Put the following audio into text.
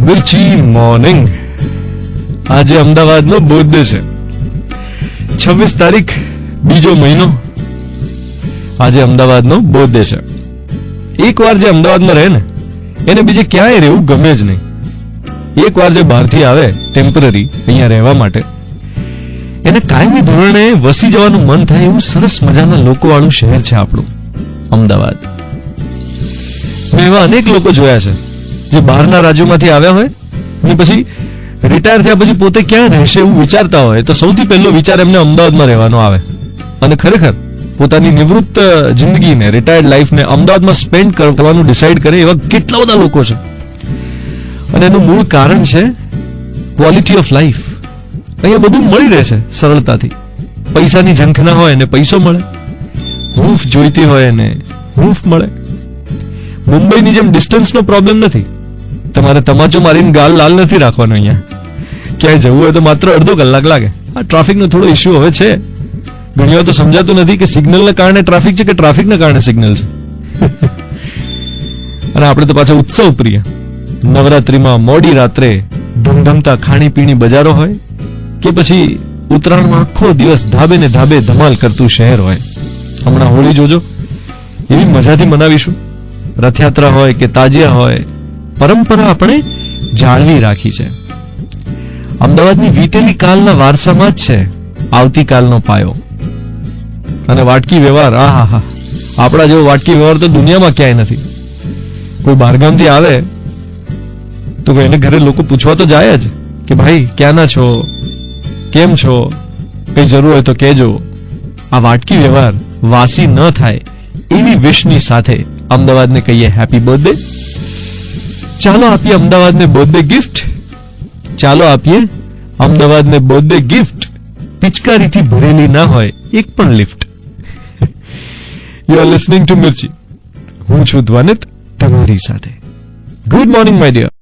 મિર્ચી morning. આજે અમદાવાદનો birthday છે. 26 તારીખ, બીજો મહિનો. આજે અમદાવાદનો બર્થડે છે. એકવાર જે અમદાવાદમાં રહે ને એને બીજે ક્યાંય રહેવું ગમે જ નહીં. એકવાર જે બહારથી આવે ટેમ્પરરી અહીંયા રહેવા માટે, એને કાયમી ધોરણે વસી જવાનું મન થાય એવું સરસ મજાના લોકો વાળું શહેર છે આપણું અમદાવાદ. મેં એવા અનેક લોકો જોયા છે જે બહારના રાજ્યોમાંથી આવ્યા હોય અને પછી રિટાયર થયા પછી પોતે ક્યાં રહેશે એવું વિચારતા હોય તો સૌથી પહેલો વિચાર એમને અમદાવાદમાં રહેવાનો આવે. અને ખરેખર પોતાની નિવૃત્ત જિંદગીને, રિટાયર્ડ લાઈફને અમદાવાદમાં સ્પેન્ડ કરવાનું ડિસાઈડ કરે એવા કેટલા બધા લોકો છે. અને એનું મૂળ કારણ છે ક્વોલિટી ઓફ લાઈફ. અહીંયા બધું મળી રહે છે સરળતાથી. પૈસાની ઝંખ ના હોય ને પૈસો મળે, હૂંફ જોઈતી હોય ને હૂંફ મળે. મુંબઈની જેમ ડિસ્ટન્સનો પ્રોબ્લેમ નથી. તમારે તમાચો મારીને ગાલ લાલ નથી રાખવાનો. અહીંયા ક્યાંય જવું હોય તો માત્ર અડધો કલાક લાગે. આ ટ્રાફિકનો થોડો ઇસ્યુ હવે છે. ઘણી વાર તો સમજાતું નથી કે સિગ્નલને કારણે ટ્રાફિક છે કે ટ્રાફિકને કારણે સિગ્નલ છે. અને આપણે તો પાછા ઉત્સવ પ્રિય. નવરાત્રીમાં મોડી રાત્રે ધમધમતા ખાણીપીણી બજારો હોય કે પછી ઉત્તરાયણમાં આખો દિવસ ધાબે ને ધાબે ધમાલ કરતું શહેર હોય. હમણાં હોળી જોજો, એવી મજાથી મનાવીશું. રથયાત્રા હોય કે તાજિયા હોય, પરંપરા આપણે જાળવી રાખી છે. અમદાવાદની વીતેલી કાલના વારસામાં જ છે આવતીકાલનો પાયો. અને વાટકી વ્યવહાર, આહા, આપણા જેવો વાટકી વ્યવહાર તો દુનિયામાં ક્યાંય નથી. કોઈ બહારગામથી આવે તો એને ઘરે લોકો પૂછવા તો જાય જ કે ભાઈ ક્યાંના છો, કેમ છો, કઈ જરૂર હોય તો કહેજો. આ વાટકી વ્યવહાર વાસી ન થાય એવી વિશની સાથે અમદાવાદને કહીએ હેપી બર્થડે. ચાલો આપીએ અમદાવાદને બર્થડે ગિફ્ટ. ચાલો આપીએ અમદાવાદને બર્થડે ગિફ્ટ. પિચકારીથી ભરેલી ના હોય એક પણ lift. You are listening to Mirchi. હું છું ધ્વનિત તમારી સાથે. Good morning my dear.